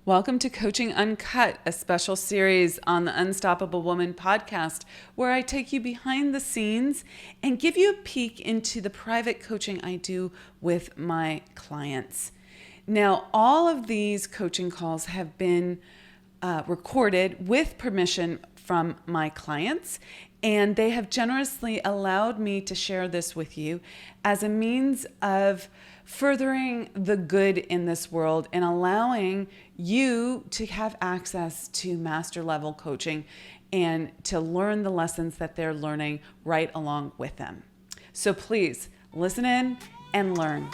Welcome to Coaching Uncut, a special series on the Unstoppable Woman podcast, where I take you behind the scenes and give you a peek into the private coaching I do with my clients. Now, all of these coaching calls have been recorded with permission from my clients, and they have generously allowed me to share this with you as a means of furthering the good in this world and allowing you to have access to master level coaching and to learn the lessons that they're learning right along with them. So please listen in and learn.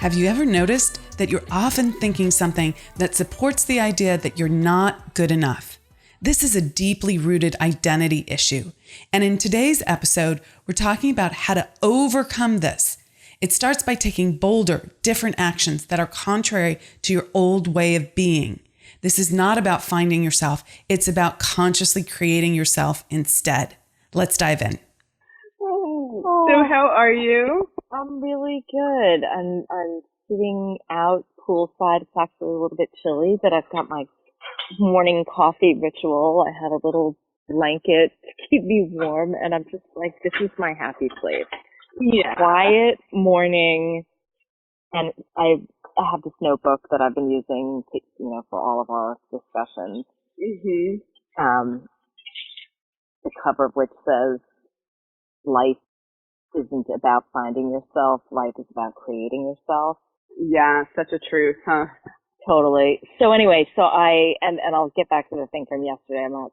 Have you ever noticed that you're often thinking something that supports the idea that you're not good enough? This is a deeply rooted identity issue. And in today's episode, we're talking about how to overcome this. It starts by taking bolder, different actions that are contrary to your old way of being. This is not about finding yourself. It's about consciously creating yourself instead. Let's dive in. So how are you? I'm really good. I'm sitting out poolside. It's actually a little bit chilly, but I've got my morning coffee ritual. I had a little blanket to keep me warm, and I'm just like, this is my happy place. Yeah. Quiet morning, and I have this notebook that I've been using to, for all of our discussions. Mm-hmm. The cover of which says, "Life isn't about finding yourself. Life is about creating yourself." Yeah, such a truth, huh? Totally. So anyway, and I'll get back to the thing from yesterday. I'm not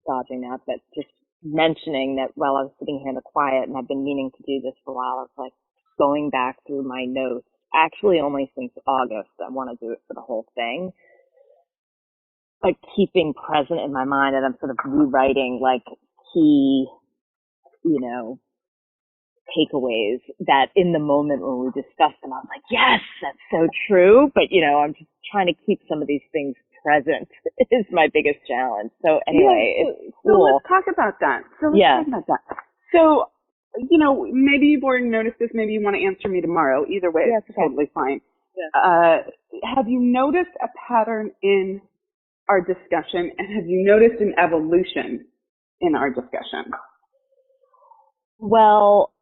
dodging that, but just mentioning that while I was sitting here in the quiet, and I've been meaning to do this for a while, I was like going back through my notes, actually only since August. I want to do it for the whole thing. But keeping present in my mind, and I'm sort of rewriting like key, takeaways that in the moment when we discussed them, I was like, yes, that's so true. But, I'm just trying to keep some of these things present is my biggest challenge. So anyway, it's cool. So let's talk about that. So, maybe you've already noticed this. Maybe you want to answer me tomorrow. Either way, it's totally fine. Yeah. Have you noticed a pattern in our discussion, and have you noticed an evolution in our discussion? Well,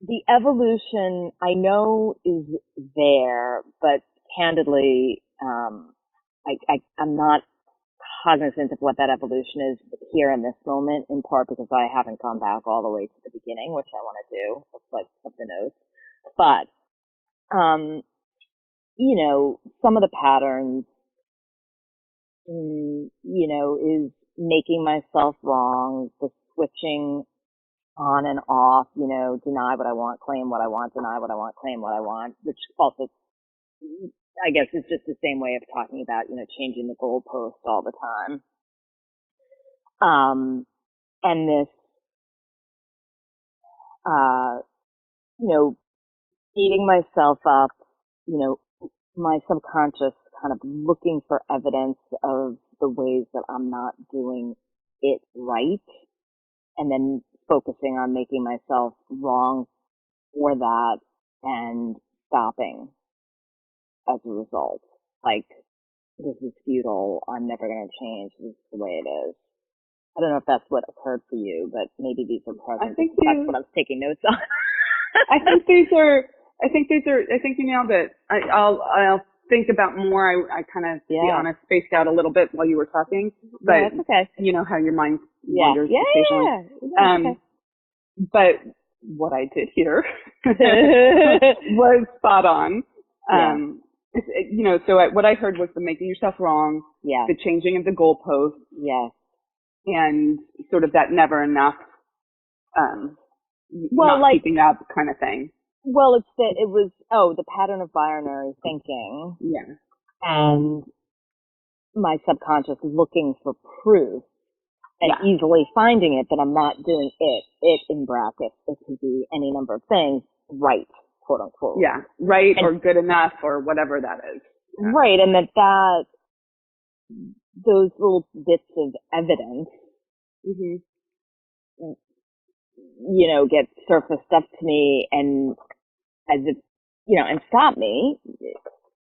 the evolution I know is there, but candidly, I'm not cognizant of what that evolution is here in this moment, in part because I haven't gone back all the way to the beginning, which I want to do. That's like of the notes. But, some of the patterns, is making myself wrong, the switching on and off, deny what I want, claim what I want, deny what I want, claim what I want, which also, I guess, is just the same way of talking about, changing the goalpost all the time. And this, beating myself up, my subconscious kind of looking for evidence of the ways that I'm not doing it right, and then focusing on making myself wrong for that and stopping as a result. Like, this is futile. I'm never going to change. This is the way it is. I don't know if that's what occurred for you, but maybe these are present. That's what I was taking notes on. I think you nailed it. I'll think about more. I kind of, to be honest, spaced out a little bit while you were talking, but that's okay. You know how your mind wanders occasionally. Okay. But what I did here was spot on. So what I heard was the making yourself wrong, the changing of the goalpost, and sort of that never enough, not keeping up kind of thing. Well, the pattern of binary thinking. Yeah. And my subconscious looking for proof and easily finding it, but I'm not doing it. It in brackets. It could be any number of things, right, quote unquote. Yeah, right, or good enough, or whatever that is. Right, and those little bits of evidence Mhm. Get surfaced up to me and as if, and stop me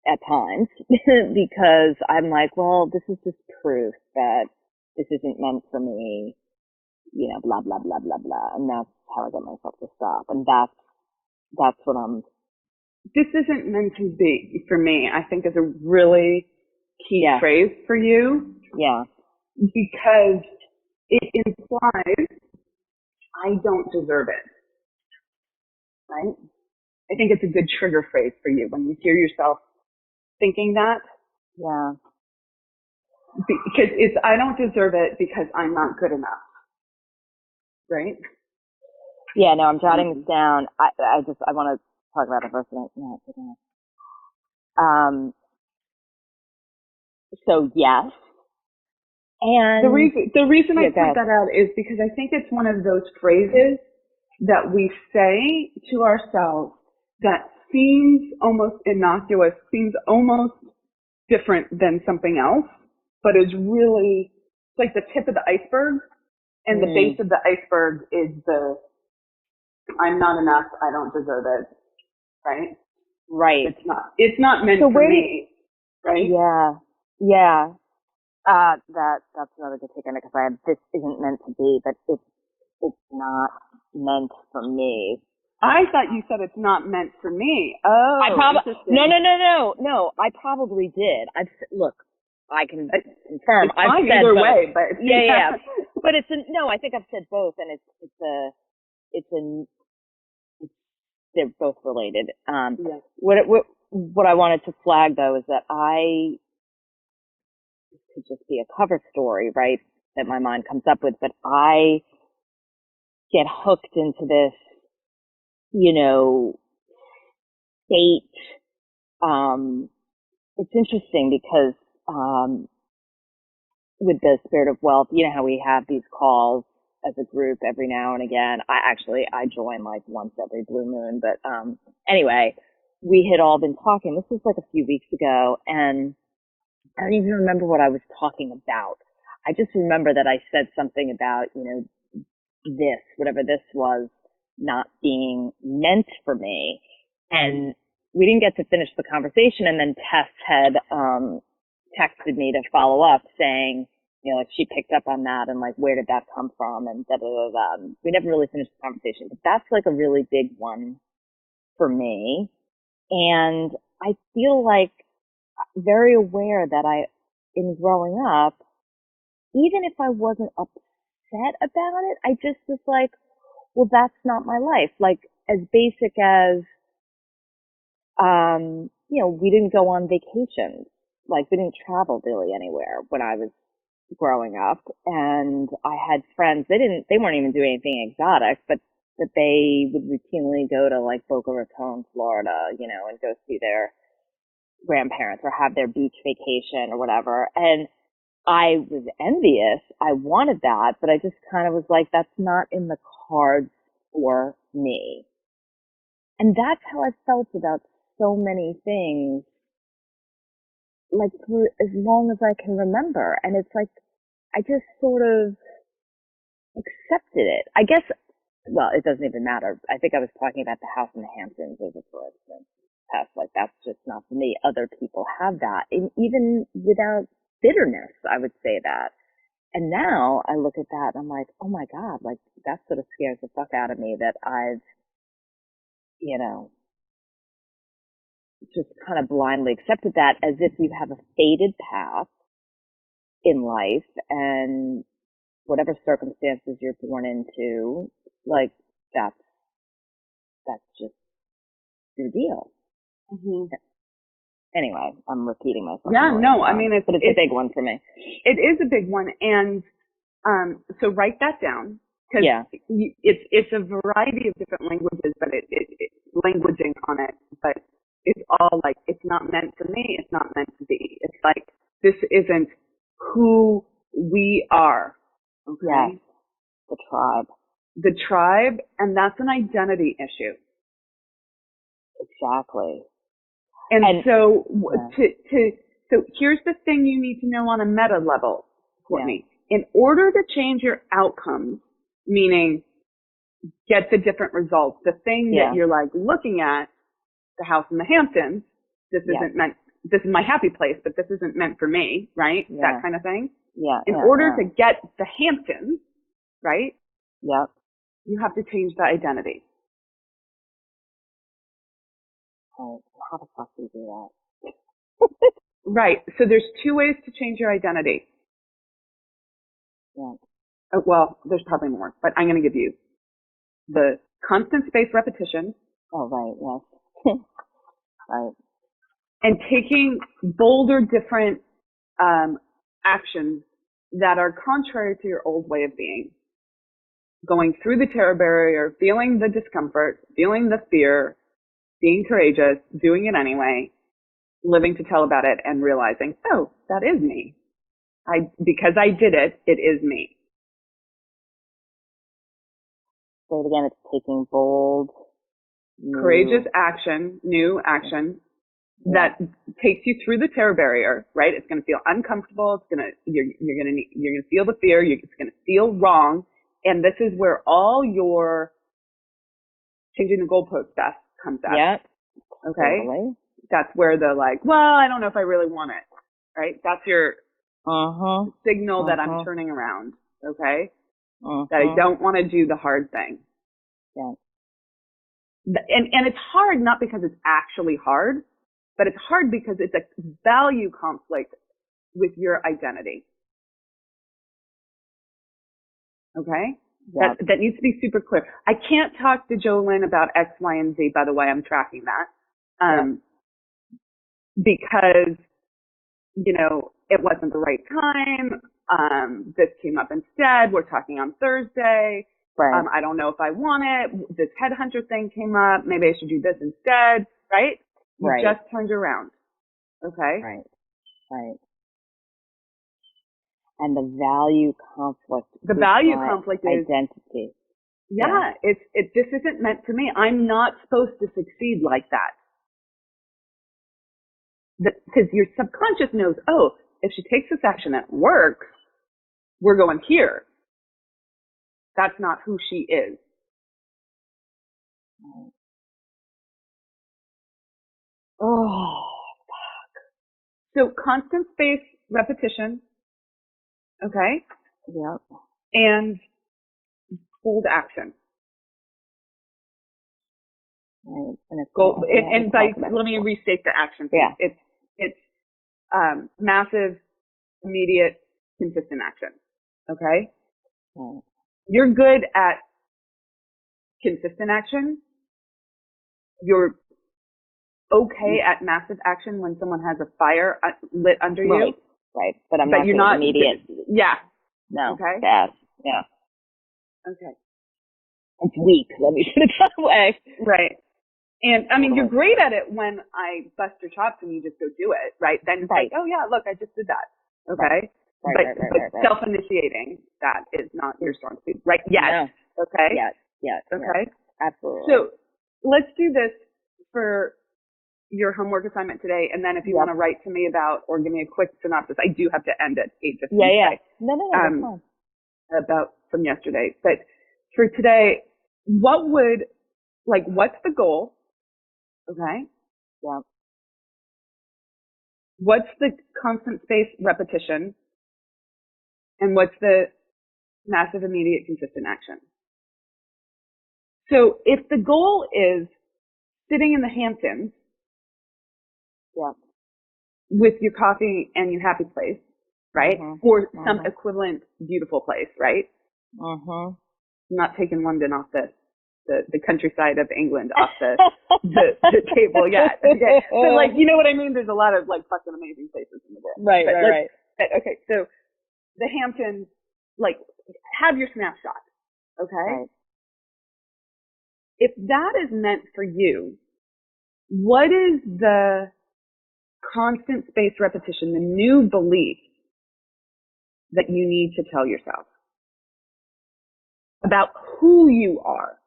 at times because I'm like, well, this is just proof that this isn't meant for me, blah, blah, blah, blah, blah. And that's how I get myself to stop. And that's what This isn't meant to be for me, I think is a really key phrase for you. Yeah. Because it implies I don't deserve it. Right? I think it's a good trigger phrase for you when you hear yourself thinking that. Yeah. Because it's I don't deserve it because I'm not good enough. Right? Yeah, no, I'm jotting this down. I want to talk about it first. So yes. And the reason I point that out is because I think it's one of those phrases that we say to ourselves that seems almost innocuous, seems almost different than something else, but is really it's like the tip of the iceberg, and the base of the iceberg is the I'm not enough, I don't deserve it, right? Right. It's not meant for me, right? Yeah. That's another good take on it because this isn't meant to be, but it's not meant for me. I thought you said it's not meant for me. Oh, No. I probably did. Look, I can confirm. It's fine either way, but yeah. But I think I've said both, and they're both related. What I wanted to flag though is that this could just be a cover story, right? That my mind comes up with, but I get hooked into this, state. It's interesting because, with the Spirit of Wealth, how we have these calls as a group every now and again. I join like once every blue moon, but, anyway, we had all been talking. This was like a few weeks ago, and I don't even remember what I was talking about. I just remember that I said something about, whatever this was, not being meant for me. And we didn't get to finish the conversation. And then Tess had texted me to follow up saying, like she picked up on that and like, where did that come from? And da da da da. We never really finished the conversation, but that's like a really big one for me. And I feel like very aware that in growing up, even if I wasn't upset about it, I just was like, well, that's not my life. Like, as basic as, we didn't go on vacations. Like, we didn't travel really anywhere when I was growing up. And I had friends, they weren't even doing anything exotic, but that they would routinely go to like Boca Raton, Florida, and go see their grandparents or have their beach vacation or whatever. And I was envious. I wanted that, but I just kind of was like, that's not in the cards for me. And that's how I felt about so many things, like for as long as I can remember. And it's like, I just sort of accepted it. I guess, well, it doesn't even matter. I think I was talking about the house in the Hamptons as a for instance. Like, that's just not for me. Other people have that. And even without bitterness, I would say that. And now I look at that and I'm like, oh my God, like that sort of scares the fuck out of me that I've, just kind of blindly accepted that as if you have a fated path in life and whatever circumstances you're born into, like that's just your deal. Mm-hmm. Anyway, I'm repeating myself. Yeah, no, I mean, but it's a big one for me. It is a big one. And, so write that down. Cause it's a variety of different languages, but it's languaging on it, but it's all like, it's not meant for me. It's not meant to be. It's like, this isn't who we are. Okay. Yeah. The tribe. And that's an identity issue. Exactly. And so so here's the thing you need to know on a meta level, Courtney. in order to change your outcomes, meaning get the different results, the thing that you're like looking at, the house in the Hamptons, this isn't meant, this is my happy place, but this isn't meant for me, right? That kind of thing. In order to get the Hamptons, right? You have to change the identity. How the fuck do you do that? Right. So there's two ways to change your identity. Well, there's probably more, but I'm going to give you the constant spaced repetition. Oh, right. Yes. Right. And taking bolder, different actions that are contrary to your old way of being. Going through the terror barrier, feeling the discomfort, feeling the fear, being courageous, doing it anyway, living to tell about it, and realizing, oh, that is me. Because I did it, it is me. Say it again. It's taking bold, courageous action, new action that takes you through the terror barrier, right? It's going to feel uncomfortable. It's going to, you're going to feel the fear. It's going to feel wrong. And this is where all your changing the goalpost stuff comes out. Yeah. Okay. Totally. That's where the like, well, I don't know if I really want it. Right. That's your signal that I'm turning around. Okay. That I don't want to do the hard thing. Yeah. And it's hard not because it's actually hard, but it's hard because it's a value conflict with your identity. Okay? Yeah. That needs to be super clear. I can't talk to Jolene about X, Y, and Z, by the way, I'm tracking that. Because, you know, it wasn't the right time. This came up instead. We're talking on Thursday. Right. I don't know if I want it. This headhunter thing came up. Maybe I should do this instead. Right? You just turned around. Okay? Right. Right. And the value conflict. The value conflict is identity. Yeah. This isn't meant for me. I'm not supposed to succeed like that. Because your subconscious knows, oh, if she takes this action and it works, we're going here. That's not who she is. Oh, fuck. So constant space repetition. Okay? Yep. And bold action. Right. And let me restate the action piece. Yeah. It's massive, immediate, consistent action. Okay? Right. You're good at consistent action. You're okay at massive action when someone has a fire lit under you. Right. But I'm not you're not immediate. Yeah. No. Okay. Fast. Yeah. Okay. It's weak. Let me put it that way. Right. And I mean, you're great at it when I bust your chops and you just go do it, right? Then it's like, oh yeah, look, I just did that. Okay. Right. But self-initiating, that is not your strong suit, right? Yes. No. Okay. Yes. Okay. Yes. Absolutely. So let's do this for your homework assignment today. And then if you want to write to me about, or give me a quick synopsis, I do have to end at 8:15. Yeah. No, that's fine. About from yesterday. But for today, what's the goal? Okay. Yeah. What's the constant space repetition? And what's the massive, immediate, consistent action? So if the goal is sitting in the Hamptons with your coffee and your happy place, right? Or some equivalent beautiful place, right? I'm not taking London off the countryside of England off the table yet. Okay. So like, you know what I mean? There's a lot of like fucking amazing places in the world. Right. Okay. So the Hamptons, like, have your snapshot. Okay. Right. If that is meant for you, what is the constant space repetition, the new belief that you need to tell yourself about who you are?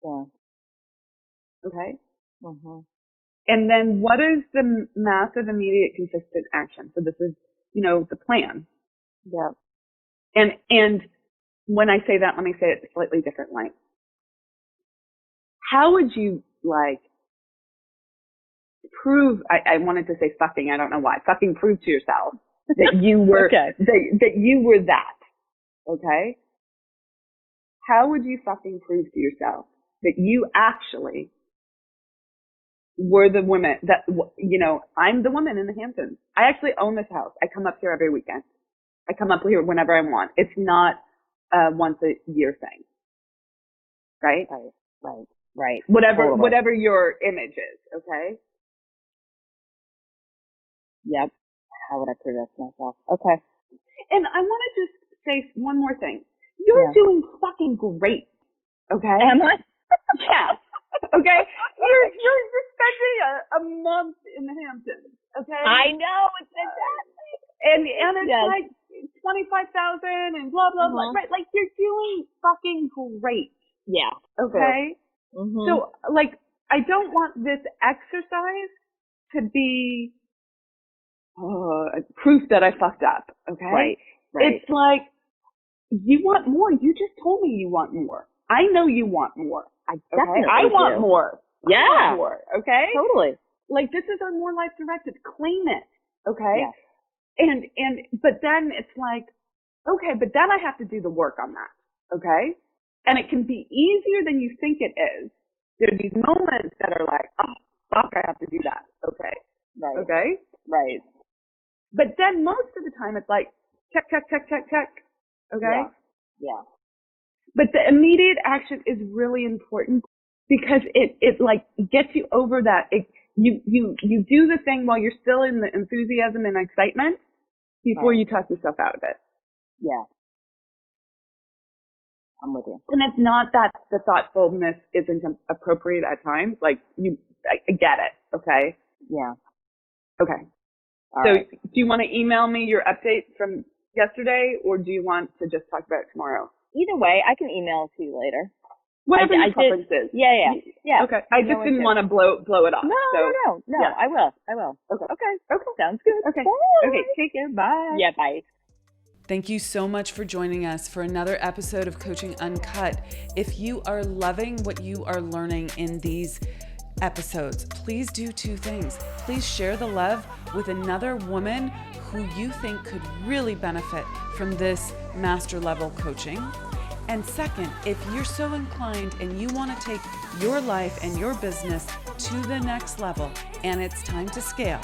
Yeah. Okay. And then what is the massive, immediate, consistent action? So this is, the plan. Yeah. And when I say that, let me say it slightly differently. How would you prove, I wanted to say fucking, I don't know why, fucking prove to yourself that you were, okay. that you were that, okay? How would you fucking prove to yourself that you actually were the woman that, I'm the woman in the Hamptons. I actually own this house. I come up here every weekend. I come up here whenever I want. It's not a once a year thing. Right? Right. Whatever your image is, okay? Yep. How would I prove that to myself? Okay. And I want to just say one more thing. You're doing fucking great, okay? Am I? Yeah. Okay? You're spending a month in the Hamptons, okay? I know, it's fantastic. And it's like 25,000 and blah, blah, blah. Right? Like, you're doing fucking great. Yeah. Okay? Sure. Mm-hmm. So, I don't want this exercise to be proof that I fucked up, okay? Right. It's like, you want more. You just told me you want more. I know you want more. I definitely I want more. Yeah. I want more, okay? Totally. Like, this is our More Life Directive. Claim it, okay? Yes. But then it's like, okay, but then I have to do the work on that, okay? And it can be easier than you think it is. There are these moments that are like, oh, fuck, I have to do that, okay? Right. Okay? Right. But then most of the time it's like, check, check, check, check, check, okay? Yeah. But the immediate action is really important because it gets you over that. You do the thing while you're still in the enthusiasm and excitement before you talk yourself out of it. Yeah. I'm with you. And it's not that the thoughtfulness isn't appropriate at times. I get it. Okay. Yeah. Okay. All so right. do you want to email me your update from yesterday, or do you want to just talk about it tomorrow? Either way, I can email to you later. Whatever your preference is. Yeah. Okay. I just didn't want to blow it off. No. Yeah. I will. Okay. Sounds good. Okay. Bye. Okay. Take care. Bye. Yeah. Bye. Thank you so much for joining us for another episode of Coaching Uncut. If you are loving what you are learning in these episodes, please do two things. Please share the love with another woman who you think could really benefit from this master level coaching. And second, if you're so inclined and you want to take your life and your business to the next level and it's time to scale,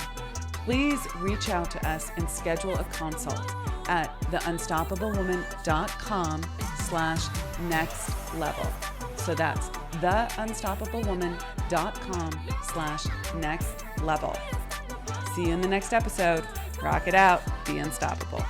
please reach out to us and schedule a consult at theunstoppablewoman.com/next level. So that's theunstoppablewoman.com/next level. See you in the next episode. Rock it out. Be unstoppable.